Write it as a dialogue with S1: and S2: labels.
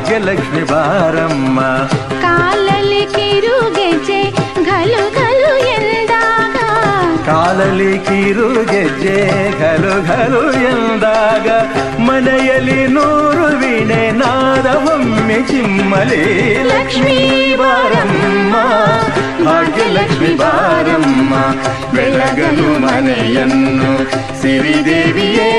S1: ಭಾಗ್ಯಲಕ್ಷ್ಮಿ ಬಾರಮ್ಮ.
S2: ಕಾಲಲ್ಲಿ ಕಿರುಗೆಜ್ಜೆ ಘಲು ಘಲು ಎಂದಾಗ,
S1: ಕಾಲಲ್ಲಿ ಕಿರುಗೆಜ್ಜೆ ಘಲು ಘಲು ಎಂದಾಗ, ಮನೆಯಲ್ಲಿ 100 ವೀಣೆ ನಾದವೊಮ್ಮೆ ಚಿಮ್ಮಲಿ. ಲಕ್ಷ್ಮೀ ಬಾರಮ್ಮ, ಭಾಗ್ಯಲಕ್ಷ್ಮಿ ಬಾರಮ್ಮ, ಬೆಳಗಲು ಮನೆಯನ್ನು ಸಿರಿದೇವಿಯೇ.